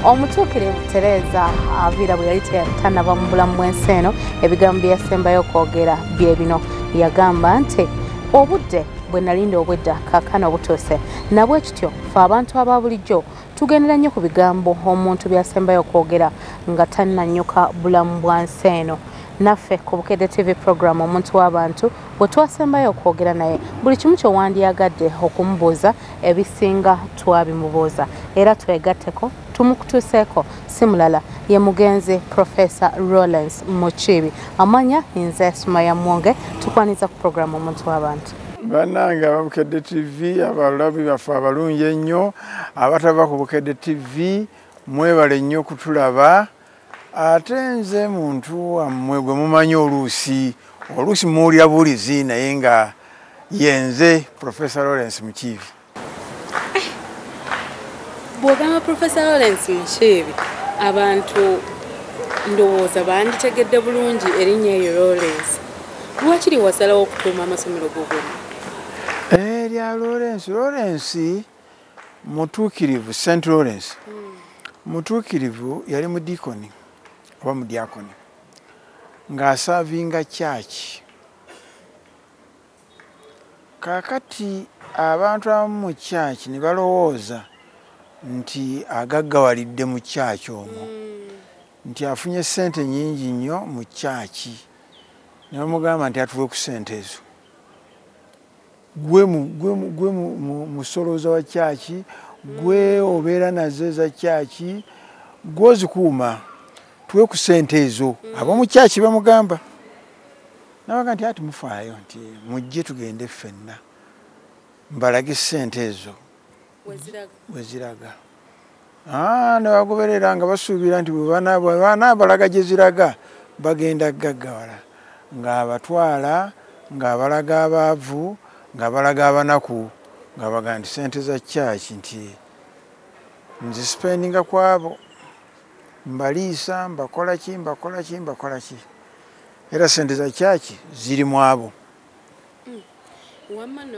Omutuukirivu Tereza Avira bwe yali tannava mu bulamu bw'ensi eno, ebigambo bye yasembayo okwogera bye bino. Yagamba nti obudde bwe nalinda obwedda kaakano butuuse. Nabwe kityo ffe abantu aba bulijjo tugendera nnyo ku bigambo omuntu byasembayo okwogera nga tannannyuka bulamu bwa nsi eno. Naffe ku Bukedde TV program Omuntu w'abantu bwe twasembayo okwogera naye buli kimu kye wandyagadde okumubuuza ebisinga twabimubuuza era twegatteko tumukutuuseeko si mulala ye mugenzi Pro.Lawrence Mukiibi. Amanya nze Sumayiah Muwonge, tukwaniza ku program Omuntu w'abantu. Bannange aba Bukedde TV, abalabi baffe abalungi ennyo, abatava ku Bukedde TV, mwebale nnyo kutulaba. Ate nze muntu wammwe gwe mumanyi oluusi muwulira bulizi naye nga yenze Pro.Lawrence Mukiibi. Bw'ogamba Pro.Lawrence Mukiibi, abantu ndowooza banditegedde bulungi erinnya eryo Lawrence. Lwakiri wasalawo okutuuma amasomero go gonna? Erya Lawrence mutuukirivu, St. Lawrence mutuukirivu yali mudiikoni oba mudyakoni ng'asaavinga church. Kaakati abantu abamu mu church ne balowooza nti agaggawalidde mu church omwo, nti afunye ssente nnyingi nnyo mu church. Ne bamugamba nti atuwe ku ssente ezo. Gwe musolooza wa church, gwe obeera nazo eza church, gwe ozikuuma, tuwe ku ssente ezo. Ab'omu church bamugamba. Nabaga nti ati mufaayo nti mujje tugende ffenna mbalage ssente ezo weziraga. Ne bagoberera nga basuubira nti banaabalaga gye ziraga bagenda gaggawala, ng'abatwala, ng'abalaga abaavu, ng'abalaga abanaku, ng'abaga nti ssente za church nti nzisipendinga kwabo, mbaliisa, mbakola ki. Era ssente za church ziri mu abo. Wamma no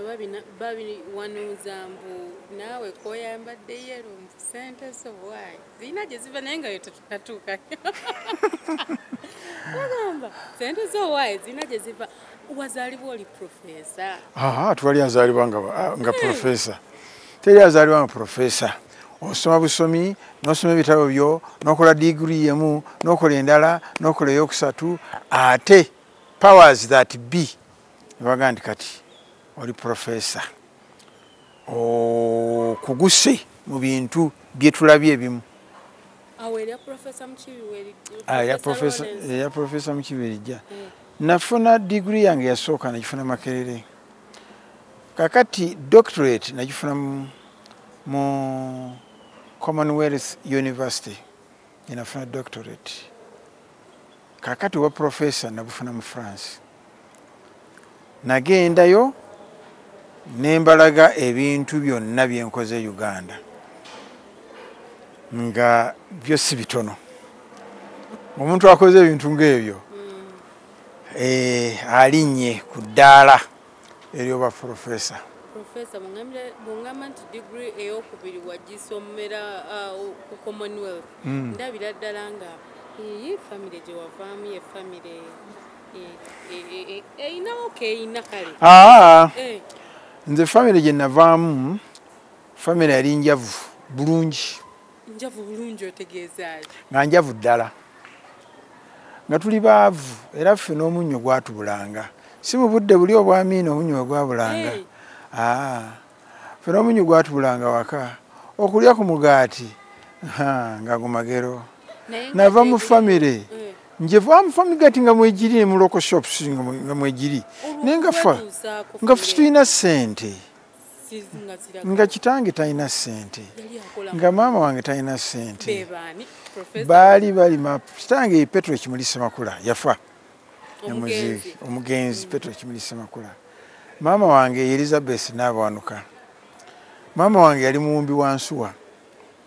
babiri wanuuza mbu naawe koyambadde yero ssente zo waayi zirina gye ziva naye nga yo tetukatuuka. Wagamba ssente zo waayi zirina gye ziva. Wazaalibwa oli profesa? Twali azaalibwa nga profesa. Teri azaalibwa nga profesa. Osoma busomi, n'osoma ebitabo byo, n'okola digiri yemu, n'okola endala, n'okola eyokusatu, ate powers that be baga nti kati oli profesa. Kuguse mu bintu bye tulabye ebimu. Erya Profesa Mukiibi weri? Ya Profesa Mukiibi erijja. Nafuna digiri yange yasooka nagifuna Makerere. Kakati doctorate nagifuna mu Commonwealth University. Nafuna doctorate. Kakati wa professor nabufuna mu France. Nagendayo nembalaga ebintu byonna bye nkoze Uganda nga byo si bitono. Omuntu akoze ebintu ng'ebyo alinnye ku ddala eryoba professor. Professor bungamba nti degree ey'okubiri wagisomera ku Commonwealth. Ndabira ddala nga iyi ffamire gye wavaamu ye ffamire eyinawo keeyina kale. Nze ffamire gye navaamu ffamire yali njavu bulungi. Njavu bulungi otegeeza ki? Nga njavu ddala. Nga tuli baavu era ffe n'omunnyo gwatubulanga. Si mu budde buli obwamiina omunnyo we gwabulanga. Ffe n'omunnyo gwatubulanga waka. Okulya ku mugaati nga gumagero. Nava mu ffamire. Nje va mu ffamire gati nga mwegiri ne mu local shops nga mwegiri. Naye nga ffe tulina ssente. Nga kitange talina ssente. Nga maama wange talina ssente. Baali balima. Kitange Petro Kimuli Ssemakula yafa. Omugenzi Petro Kimuli Ssemakula. Maama wange Elizabeth n'abawanuka. Maama wange yali muwumbi wa nsuwa.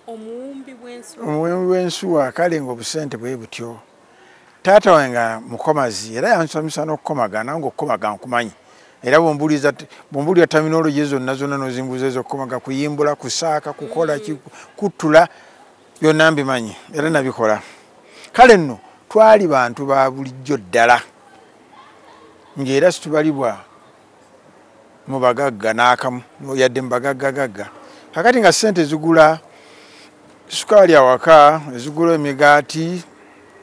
Omuwumbi w'ensuwa kale ng'obusente bwe butyo. Taata wange mukomazi era yansomesa n'okukomaga nange okukomaga nkumanyi. Era bw'ombuulira terminology zonna n'ozimbuza ez'okukomaga, kuyimbula, kusaaka, kukola ki, kuttula byonna mbimanyi era nabikola. Kale nno twali bantu babulijjo ddala ng'era situbalibwa mu bagagga n'akamu yadde mu bagaggagagga. Kakati nga ssente zigula sukaali awaka, ezigula emigaati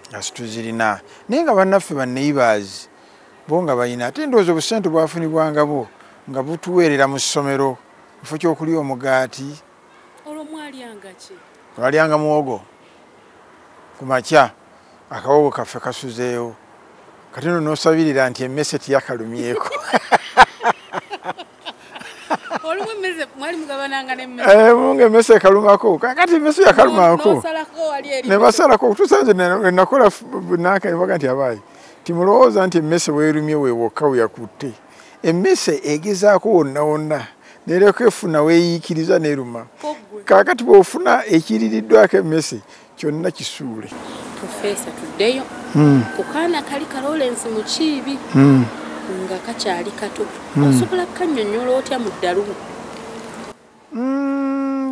nga situzirina, naye nga bannaffe banneighbours bo nga balina ate ndowooza obusente bwafunibwanga bo nga butuweerera mu ssomero kifo ky'okulya omugaati. Olwo mwalyanga ki? Twalyanga muwogo ku makya, akawogo kaffe kasuzeewo. Kati nno n'osabirira nti emmese tiyakalumyeko. Olumwe emmese mwali mugabananga n'emmese? Munga emmese ekalumako, kati emmese yakalumako ne basalako. Okutuusa nze nakola bunaaka ne baga nti abaayi timulowooza nti emmese weerumye weewokka weyakutte. Emmese egezaako wonna wonna nereko efuna weeyiikiriza n'eruma. Kaakati bw'ofuna ekiririddwako emmese kyonna kisuule. Professor, tuddeyo ku kaana kali ka Lawrence Mukiibi nga kakyali kato. Osobola kukannyonnyola otya mu ddalu?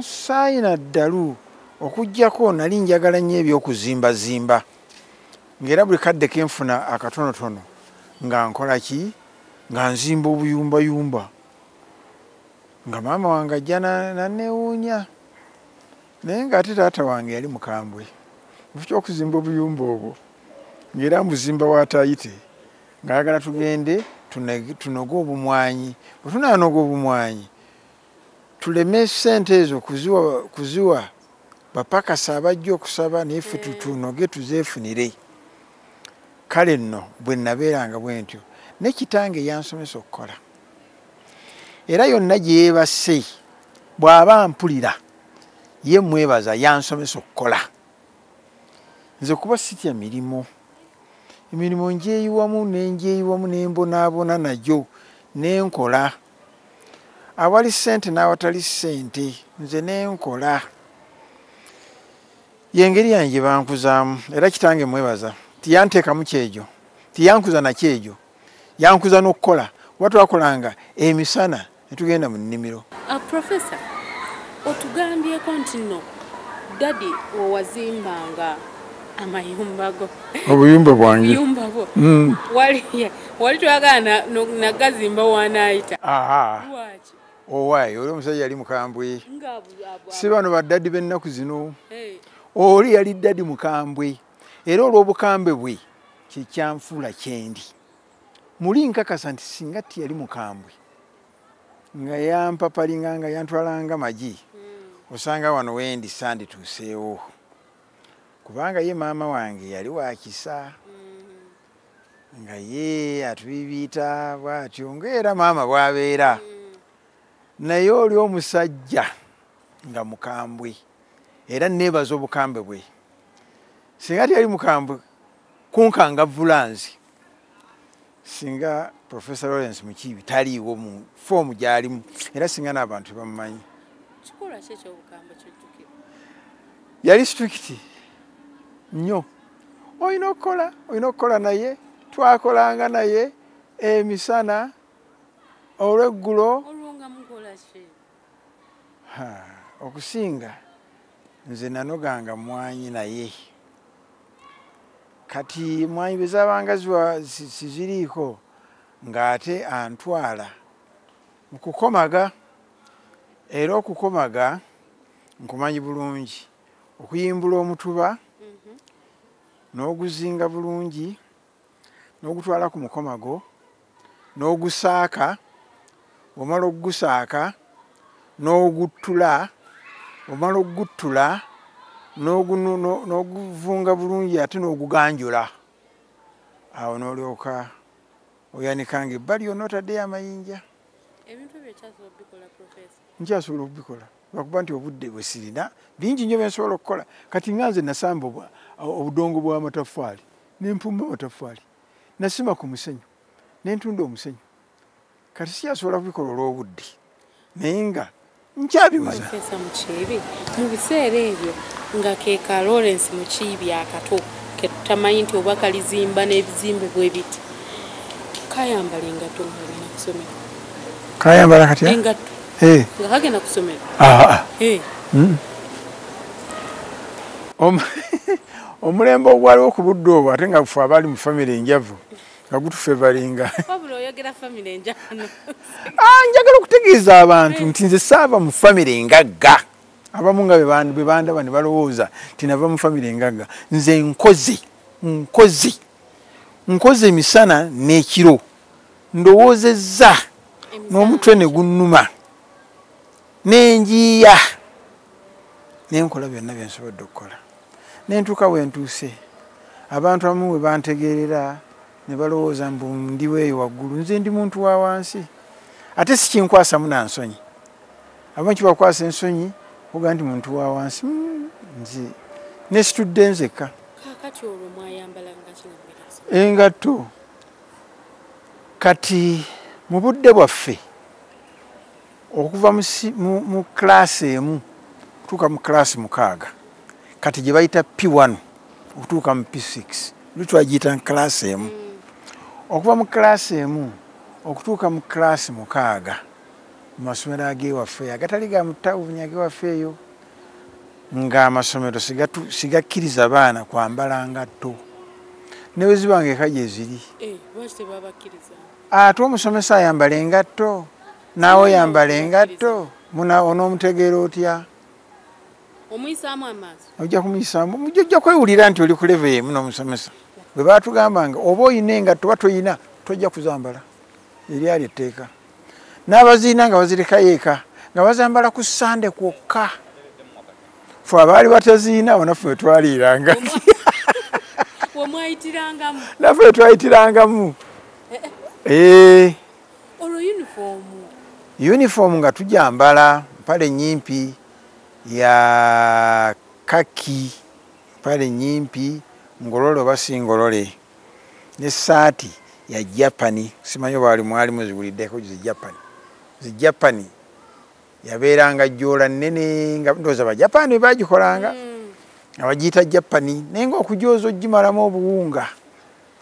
Saayina ddalu okuggyako nali njagala nnyo eby'okuzimbazimba ng'era buli kadde ke nfuna akatonotono nga nkola ki, nga nzimba obuyumbayumba, nga maama wange ajja nanneewuunya, naye ng'ate taata wange yali mukambwe mu ky'okuzimba obuyumba obwo, ng'era mbuzimba waatayite ng'ayagala tugende tunoge obumwanyi. Bwe tunaanoga obumwanyi tuleme ssente ezo kuziwa bapakasi abajja okusaba, naye ffe tunoge tuzeefunire. Kale nno bwe nabeeranga bwe ntyo ne kitange yansomesa okukola, era yonna gye yeebase bw'aba mpulira ye mwebaza yansomesa okukola. Nze kuba sitya emirimu njeyiwamu nembonaabona nagyo nenkola. Awali ssente n'awatali ssente nze nenkola. Yengeri yange bankuzaamu, era kitange mwebaza tiyanteekamu kyejo, tiyankuza nakyejo, yankuza n'okukola. Kuba twakolanga emisana ne tugenda mu nnimiro. Professor, otugambyeko nti nno dadi wewazimbanga amayumba go, obuyumba bwange, obuyumba bwo wali twagala nagazimba wanaayita. Lwaki? Owaayi oli omusajja yali mukambwe, si bano baddadi b'ennaku zino. Oli yali ddadi mukambwe, era olw'obukambwe bwe kyekyanfuula kyendi. Muli nkakasa nti singa tiyali mukambwe nga yampapalinga nga yantwalanga magi, osanga wano wendi sandituuseewo, kubanga ye maama wange yali wakisa nga ye atubibiita bw'atyo ng'era maama bw'abeera. Naye oli omusajja nga mukambwe, era neebaza obukambwe bwe. Singa tiyali mukambwe kunkangavvula nze, singa Professor Lawrence Mukiibi taliiwo mu foomu gy'alimu, era singa n'abantu bamumanyi. Kikola ki eky'obukambwe ky'ojjukira? Yali strict nnyo. Olina okukola naye, twakolanga naye emisana, olw'eggulo. Olwonga mukola ki? Okusinga nze nanoganga mwanyi naye. Kati mwanyi bwe zaabanga siziriiko ng'ate antwala mu kukomaga, era okukomaga nkumanyi bulungi, okuyimbula omutuba n'oguzinga bulungi n'ogutwala ku mukomago n'ogusaaka, omala okugusaaka n'oguttula, omala okuguttula n'oguvunga bulungi ate n'oguganjula. Awo n'olyoka oyanikanga ebbali yonna otaddeyo amayinja. Ebintu ebyo ekyasobola obikola, Professor? Nkyasobola okubikola lwakuba nti obudde bwe sirina, bingi nnyo bye nsobola okukola. Kati nga nze nasamba obudongo bw'amataffaali ne mpumba amataffaali, nasima ku musenyu ne ntunda omusenyu. Kati sikyasobola kubikola olw'obudde, naye nga nkyabimaze. Professor Mukiibi, mu biseera ebyo nga ke ka Lawrence Mukiibi akato ke tutamanyi nti oba kalizimba n'ebizimbe bwe biti, kayambala engatto ng'agenda ku ssomero? Kayambala katya? Engatto nga kagenda ku ssomero? omulembe ogwaliwo ku budde obwo ate nga ffe abali mu ffamire enjavu nga gutufe balinga njagala okutegeeza abantu nti nze saava mu ffamire engagga abamu nga be bandaba ne balowooza nti nava mu ffamire engagga nze nkoze emisana n'ekiro ndowoozezza n'omutwe ne gunnuma n'enjiya nenkola byonna bye nsobodde okukola nentuuka wentuuse abantu abamu bwe bantegeerera ne balowooza mbu ndiweeyo waggulu nze ndi muntu wa wansi ate sikinkwasamu nansonyi abamu kibakwasa ensonyi oga nti muntu wa wansi nze nesitudde nzekka engatto kati mu budde bwaffe okuva mu klaasi emu okutuuka mu klaasi 6 kati gye bayita P1 okutuuka mu P6 lutwagiyita klaasi emu okuva mu klaasi emu okutuuka mu klaasi 6 mu masomero ag'ewaffe agatali ga mu tawuni ag'ewaffe eyo ng'amasomero sigakkiriza baana kwambala ngatto ne bwe ziba ng'eka gye ziri ate omusomesa ayambala engatto naawe oyambala engatto onoomutegeera otya omuyisaamu amaaso ojja kumuyisaamu ojja kwewulira nti oli ku leve emu n'omusomesa bwe baatugambanga oba oyina engatto oba toyina tojja kuzambala eryali etteeka n'abaziina nga bazirekayo eka nga bazambala ku Sande kwokka fe abaali bataziina banaffe we twaliiranga wemwayitirangamu naffe we twayitirangamu olwo yunifoomu nga tujambala mpale nnyimpi ya kaki mpale nnyimpi ngolole oba si ngolole n'essaati ya Japani simanyi oba mwalimu ziwuliddeko zijapani yabeeranga jjoola nnene nga ndowooza abajapani bwe baagikolanga abagiyita Japani naye ng'okujooza ogimalamu obuwunga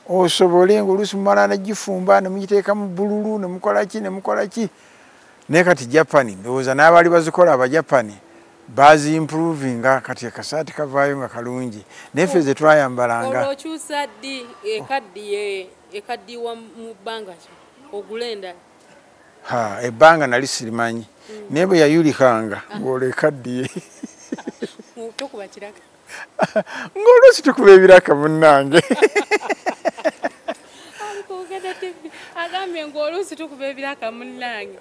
osobole ng'oluusi mumala nagifumba ne mugiteekamu bbululu ne mukola ki naye kati Japani ndowooza n'abaali bazikola abajapani baziimpuruvinga kati akasaati kavaayo nga kalungi naye ffe ze twayambalanga olwokyusa ddi ekaddiwa mu bbanga ki ogulenda ebbanga nali sirimanyi naye bwe yayulikanga ng'olwo ekaddiye tokuba kiraka ng'oluusi tukuba ebiraka munnange agambye ng'oluusi tukuba ebiraka munnange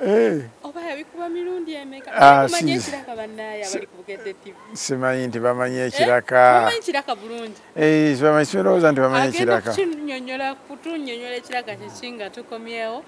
oba yabikuba mirundi emeka kumanya ekiraka bannaye abali ku Bukedde TV simanyi nti bamanyi ekiraka bulungi sirowooza nti bamanyi ekiraka kutunnyonnyola ekiraka kiki nga tukomyewo